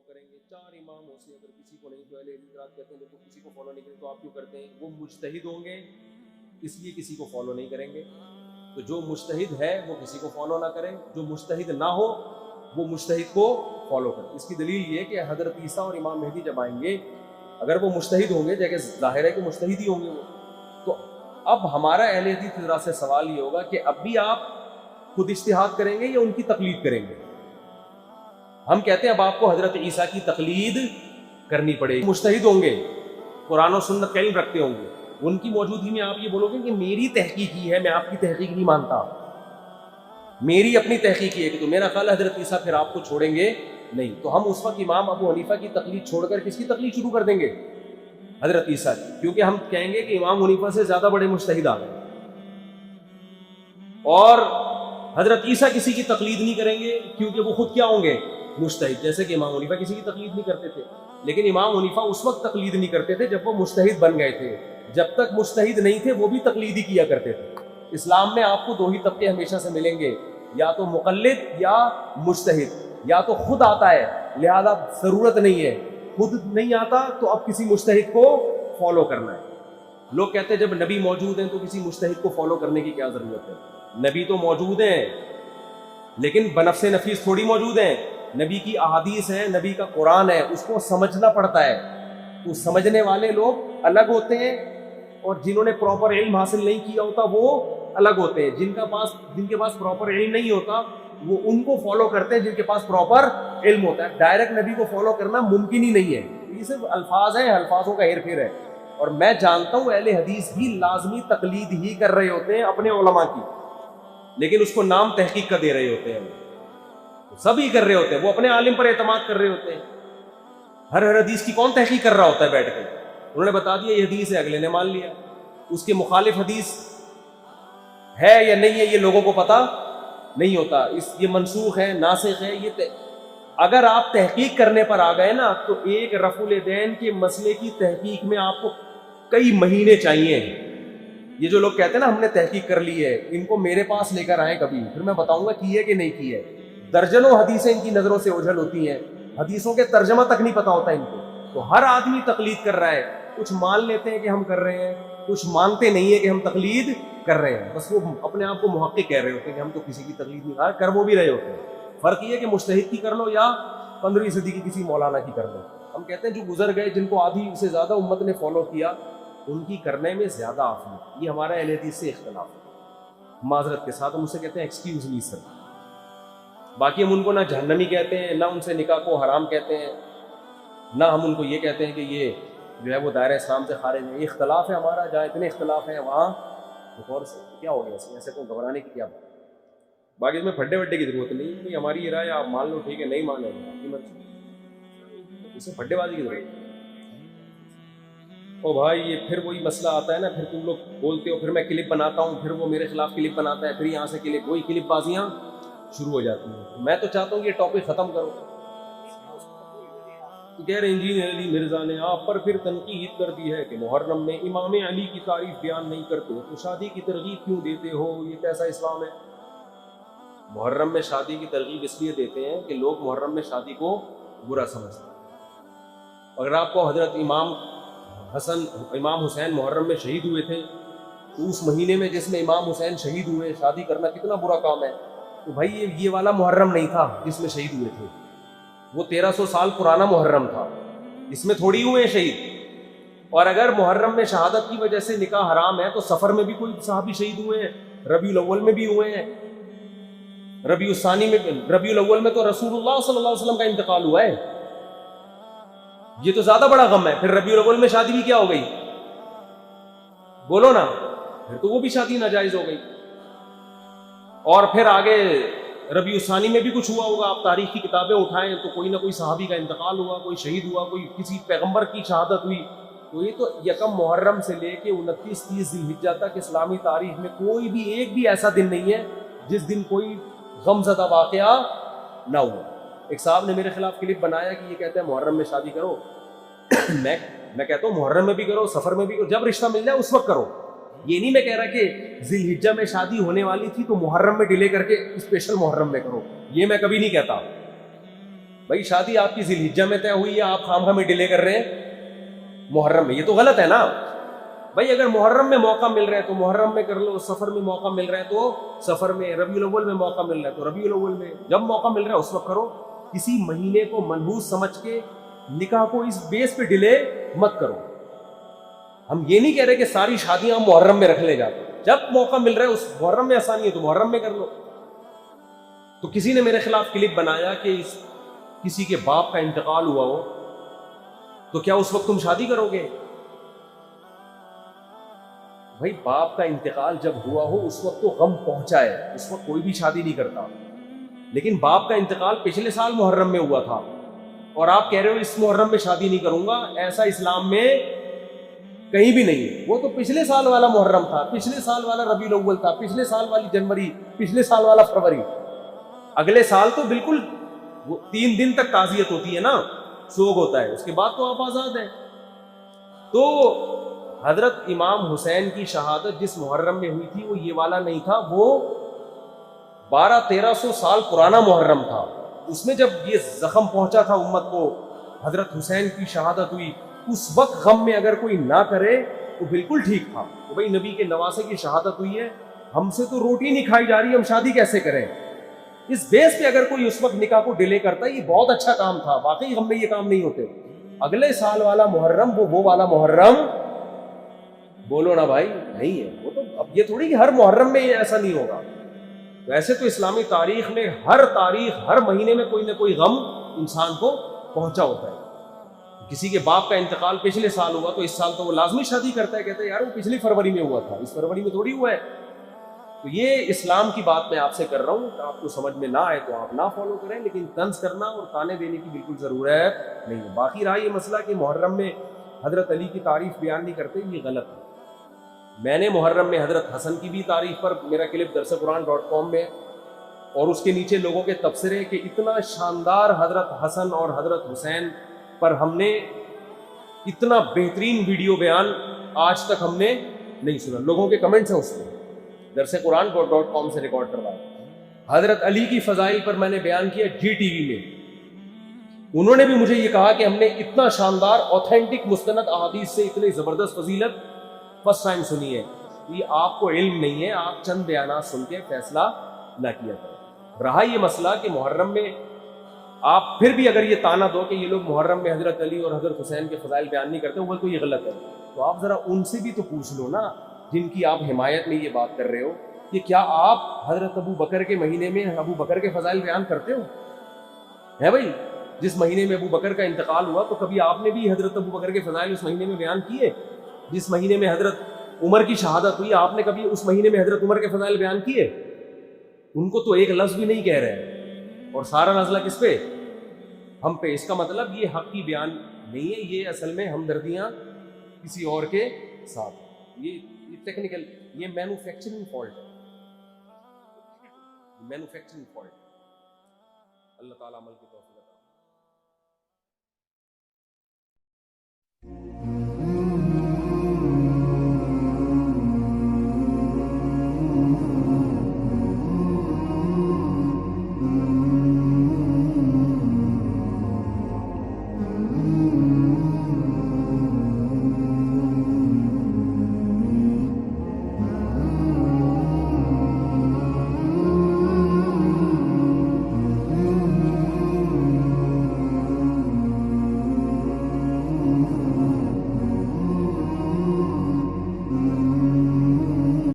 کریں گے. 4 امام ہو سے اگر کسی کو نہیں تو اہل حدیث کہتے ہیں دیکھو کسی کو فالو نہیں کریں تو آپ کیوں کرتے ہیں؟ وہ مجتہد ہوں گے اس لیے کسی کو فالو نہیں کریں گے. تو جو مجتہد ہے وہ کسی کو فالو نہ کریں, جو مجتہد نہ ہو وہ مجتہد کو فالو کریں. اس کی دلیل یہ کہ حضرت عیسیٰ اور امام مہدی جب آئیں گے اگر وہ مجتہد ہوں گے, جیسے ظاہر ہے کہ مجتہد ہی ہوں گے وہ, تو اب ہمارا اہل حدیث کی طرف سے سوال یہ ہوگا کہ اب بھی آپ خود اجتہاد کریں گے یا ان کی تقلید کریں گے؟ ہم کہتے ہیں اب آپ کو حضرت عیسیٰ کی تقلید کرنی پڑے گی. مجتہد ہوں گے, قرآن و سنت کا علم رکھتے ہوں گے, ان کی موجودگی میں آپ یہ بولو گے کہ میری تحقیق ہی ہے, میں آپ کی تحقیق نہیں مانتا, میری اپنی تحقیق ہے, کہ تو میرا خیال ہے حضرت عیسیٰ پھر آپ کو چھوڑیں گے نہیں. تو ہم اس وقت امام ابو حنیفہ کی تقلید چھوڑ کر کس کی تقلید شروع کر دیں گے؟ حضرت عیسیٰ کی, کیونکہ ہم کہیں گے کہ امام حنیفہ سے زیادہ بڑے مجتہد آ گئے. اور حضرت عیسیٰ کسی کی تقلید نہیں کریں گے کیونکہ وہ خود کیا ہوں گے؟ مجتہد. جیسے کہ امام حنیفہ کسی کی تقلید نہیں کرتے تھے, لیکن امام حنیفہ اس وقت تقلید نہیں کرتے تھے جب وہ مجتہد بن گئے تھے. جب تک مجتہد نہیں تھے وہ بھی تقلید ہی کیا کرتے تھے. اسلام میں آپ کو 2 ہی طبقے ہمیشہ سے ملیں گے, یا تو مقلد یا مجتہد. یا تو خود آتا ہے لہذا ضرورت نہیں ہے, خود نہیں آتا تو اب کسی مجتہد کو فالو کرنا ہے. لوگ کہتے ہیں جب نبی موجود ہیں تو کسی مجتہد کو فالو کرنے کی کیا ضرورت ہے؟ نبی تو موجود ہیں لیکن بنفس نفیس تھوڑی موجود ہیں. نبی کی احادیث ہے, نبی کا قرآن ہے, اس کو سمجھنا پڑتا ہے. تو سمجھنے والے لوگ الگ ہوتے ہیں اور جنہوں نے پراپر علم حاصل نہیں کیا ہوتا وہ الگ ہوتے ہیں. جن کے پاس پراپر علم نہیں ہوتا وہ ان کو فالو کرتے ہیں جن کے پاس پراپر علم ہوتا ہے. ڈائریکٹ نبی کو فالو کرنا ممکن ہی نہیں ہے. یہ صرف الفاظ ہیں, الفاظوں کا ہیر پھیر ہے. اور میں جانتا ہوں اہل حدیث بھی لازمی تقلید ہی کر رہے ہوتے ہیں اپنے علماء کی, لیکن اس کو نام تحقیق کا دے رہے ہوتے ہیں. سبھی کر رہے ہوتے ہیں, وہ اپنے عالم پر اعتماد کر رہے ہوتے ہیں. ہر حدیث کی کون تحقیق کر رہا ہوتا ہے بیٹھ کے؟ انہوں نے بتا دیا یہ حدیث ہے, اگلے نے مان لیا. اس کے مخالف حدیث ہے یا نہیں ہے یہ لوگوں کو پتا نہیں ہوتا. یہ منسوخ ہے, ناسخ ہے. اگر آپ تحقیق کرنے پر آ گئے نا تو ایک رفع الیدین کے مسئلے کی تحقیق میں آپ کو کئی مہینے چاہیے. یہ جو لوگ کہتے ہیں نا ہم نے تحقیق کر لی ہے, ان کو میرے پاس لے کر آئیں کبھی, پھر میں بتاؤں گا کی ہے کہ نہیں کی ہے. درجنوں حدیثیں ان کی نظروں سے اوجھل ہوتی ہیں, حدیثوں کے ترجمہ تک نہیں پتا ہوتا ان کو. تو ہر آدمی تقلید کر رہا ہے. کچھ مان لیتے ہیں کہ ہم کر رہے ہیں, کچھ مانتے نہیں ہیں کہ ہم تقلید کر رہے ہیں. بس وہ اپنے آپ کو محقق کہہ رہے ہوتے ہیں کہ ہم تو کسی کی تقلید نہیں کر وہ بھی رہے ہوتے ہیں. فرق یہ ہے کہ مجتہد کی کر لو یا 15ویں صدی کی کسی مولانا کی کر لو. ہم کہتے ہیں جو گزر گئے, جن کو آدھی سے زیادہ امت نے فالو کیا, ان کی کرنے میں زیادہ آفت. یہ ہمارا اہل حدیث سے اختلاف ہے معذرت کے ساتھ. ہم اسے کہتے ہیں ایکسکیوز می سر. باقی ہم ان کو نہ جہنمی کہتے ہیں, نہ ان سے نکاح کو حرام کہتے ہیں, نہ ہم ان کو یہ کہتے ہیں کہ یہ جو ہے وہ دائرہ اسلام سے خارج ہے. یہ اختلاف ہے ہمارا. جہاں اتنے اختلاف ہیں وہاں غور سے کیا ہو گیا, ایسے کو گھبرانے کی کیا بات. باقی اس میں پھڈے وڈے کی ضرورت نہیں ہے. ہماری یہ رائے آپ مان لو ٹھیک ہے, نہیں مانے آپ کی مرضی. اس میں پھڈے بازی کی ضرورت ہے. او بھائی یہ پھر وہی مسئلہ آتا ہے نا, پھر تم لوگ بولتے ہو پھر میں کلپ بناتا ہوں, پھر وہ میرے خلاف کلپ بناتا ہے, پھر یہاں سے کلپ, وہی کلپ بازیاں شروع ہو جاتی ہیں. میں تو چاہتا ہوں کہ یہ ٹاپک ختم کرو. کہہ رہے انجینئر علی مرزا نے آپ پر پھر تنقید کر دی ہے کہ محرم میں امام علی کی تعریف بیان نہیں کرتے تو شادی کی ترغیب کیوں دیتے ہو, یہ کیسا اسلام ہے؟ محرم میں شادی کی ترغیب اس لیے دیتے ہیں کہ لوگ محرم میں شادی کو برا سمجھتے ہیں. اگر آپ کو حضرت امام حسین محرم میں شہید ہوئے تھے تو اس مہینے میں جس میں امام حسین شہید ہوئے شادی کرنا کتنا برا کام ہے. تو بھائی یہ والا محرم نہیں تھا جس میں شہید ہوئے تھے, وہ 1300 سال پرانا محرم تھا, اس میں تھوڑی ہوئے ہیں شہید. اور اگر محرم میں شہادت کی وجہ سے نکاح حرام ہے تو سفر میں بھی کوئی صحابی شہید ہوئے ہیں, ربیع الاول میں بھی ہوئے ہیں, ربیع الثانی میں. ربیع الاول میں تو رسول اللہ صلی اللہ علیہ وسلم کا انتقال ہوا ہے, یہ تو زیادہ بڑا غم ہے. پھر ربیع الاول میں شادی بھی کیا ہو گئی, بولو نا, پھر تو وہ بھی شادی ناجائز ہو گئی. اور پھر آگے ربیع الثانی میں بھی کچھ ہوا ہوگا, آپ تاریخ کی کتابیں اٹھائیں تو کوئی نہ کوئی صحابی کا انتقال ہوا, کوئی شہید ہوا, کوئی کسی پیغمبر کی شہادت ہوئی. تو یہ تو یکم محرم سے لے کے 29-30 ذی الحجہ تک اسلامی تاریخ میں کوئی بھی ایک بھی ایسا دن نہیں ہے جس دن کوئی غم زدہ واقعہ نہ ہوا. ایک صاحب نے میرے خلاف کلپ بنایا کہ یہ کہتے ہیں محرم میں شادی کرو. میں کہتا ہوں محرم میں بھی کرو, سفر میں بھی کرو, جب رشتہ مل جائے اس وقت کرو. یہ نہیں میں کہہ رہا کہ ذی الحجہ میں شادی ہونے والی تھی تو محرم میں ڈیلے کر کے اسپیشل محرم میں کرو, یہ میں کبھی نہیں کہتا. بھائی شادی آپ کی ذی الحجہ میں طے ہوئی ہے, آپ خام میں ڈیلے کر رہے ہیں محرم میں, یہ تو غلط ہے نا بھائی. اگر محرم میں موقع مل رہا ہے تو محرم میں کر لو, سفر میں موقع مل رہا ہے تو سفر میں, ربیع الاول میں موقع مل رہا ہے تو ربیع الاول میں, جب موقع مل رہا ہے اس وقت کرو. کسی مہینے کو منحوس سمجھ کے نکاح کو اس بیس پہ ڈیلے مت کرو. ہم یہ نہیں کہہ رہے کہ ساری شادیاں محرم میں رکھ لے جاتے, جب موقع مل رہا ہے اس محرم میں آسانی ہے تو محرم میں کر لو. تو کسی نے میرے خلاف کلپ بنایا کہ کسی کے باپ کا انتقال ہوا ہو تو کیا اس وقت تم شادی کرو گے؟ بھائی باپ کا انتقال جب ہوا ہو اس وقت تو غم پہنچا ہے, اس وقت کوئی بھی شادی نہیں کرتا. لیکن باپ کا انتقال پچھلے سال محرم میں ہوا تھا اور آپ کہہ رہے ہو اس محرم میں شادی نہیں کروں گا, ایسا اسلام میں کہیں بھی نہیں. وہ تو پچھلے سال والا محرم تھا, پچھلے سال والا ربیع الاول تھا, پچھلے سال والی جنوری, پچھلے سال والا فروری. اگلے سال تو بالکل 3 دن تک تعزیت ہوتی ہے نا, سوگ ہوتا ہے, اس کے بعد تو آپ آزاد ہیں. تو حضرت امام حسین کی شہادت جس محرم میں ہوئی تھی وہ یہ والا نہیں تھا, وہ 1200-1300 سال پرانا محرم تھا. اس میں جب یہ زخم پہنچا تھا امت کو, حضرت حسین کی شہادت ہوئی, اس وقت غم میں اگر کوئی نہ کرے تو بالکل ٹھیک تھا. تو بھائی نبی کے نواسے کی شہادت ہوئی ہے, ہم سے تو روٹی نہیں کھائی جا رہی, ہم شادی کیسے کریں؟ اس بیس پہ اگر کوئی اس وقت نکاح کو ڈیلے کرتا ہے, یہ بہت اچھا کام تھا. واقعی غم میں یہ کام نہیں ہوتے. اگلے سال والا محرم وہ والا محرم بولو نا بھائی نہیں ہے. وہ تو اب یہ تھوڑی کہ ہر محرم میں ایسا نہیں ہوگا. ویسے تو اسلامی تاریخ میں ہر تاریخ, ہر مہینے میں کوئی نہ کوئی غم انسان کو پہنچا ہوتا ہے. کسی کے باپ کا انتقال پچھلے سال ہوا تو اس سال تو وہ لازمی شادی کرتا ہے, کہتا ہے یار وہ پچھلی فروری میں ہوا تھا, اس فروری میں تھوڑی ہوا ہے. تو یہ اسلام کی بات میں آپ سے کر رہا ہوں, کہ آپ کو سمجھ میں نہ آئے تو آپ نہ فالو کریں, لیکن طنز کرنا اور تانے دینے کی بالکل ضرورت نہیں ہے. باقی رہا یہ مسئلہ کہ محرم میں حضرت علی کی تعریف بیان نہیں کرتے, یہ غلط ہے. میں نے محرم میں حضرت حسن کی بھی تعریف پر میرا کلپ درسقرآن.com میں, اور اس کے نیچے لوگوں کے تبصرے کہ اتنا شاندار حضرت حسن اور حضرت حسین پر ہم نے اتنا بہترین ویڈیو بیان آج تک ہم نے نہیں سنا. لوگوں کے کمنٹس ہیں اس میں, درسقرآن.com سے ریکارڈ کروایا. حضرت علی کی فضائل پر میں نے بیان کیا جی ٹی وی میں, انہوں نے بھی مجھے یہ کہا کہ ہم نے اتنا شاندار اوتھینٹک مستند احادیث سے اتنی زبردست فضیلت فرسٹ ٹائم سنی ہے. یہ آپ کو علم نہیں ہے, آپ چند بیانات سن کے فیصلہ نہ کیا کریں. رہا یہ مسئلہ کہ محرم میں آپ پھر بھی اگر یہ تانا دو کہ یہ لوگ محرم میں حضرت علی اور حضرت حسین کے فضائل بیان نہیں کرتے, وہ تو یہ غلط ہے. تو آپ ذرا ان سے بھی تو پوچھ لو نا جن کی آپ حمایت میں یہ بات کر رہے ہو, کہ کیا آپ حضرت ابو بکر کے مہینے میں ابو بکر کے فضائل بیان کرتے ہو؟ ہے بھائی, جس مہینے میں ابو بکر کا انتقال ہوا تو کبھی آپ نے بھی حضرت ابو بکر کے فضائل اس مہینے میں بیان کیے؟ جس مہینے میں حضرت عمر کی شہادت ہوئی آپ نے کبھی اس مہینے میں حضرت عمر کے فضائل بیان کیے؟ ان کو تو ایک لفظ بھی نہیں کہہ رہے, اور سارا نازلہ کس پہ؟ ہم پہ. اس کا مطلب یہ حق کی بیان نہیں ہے, یہ اصل میں ہمدردیاں کسی اور کے ساتھ. یہ ٹیکنیکل, یہ مینوفیکچرنگ فالٹ ہے, مینوفیکچرنگ فالٹ. اللہ تعالیٰ عمل کی توفیق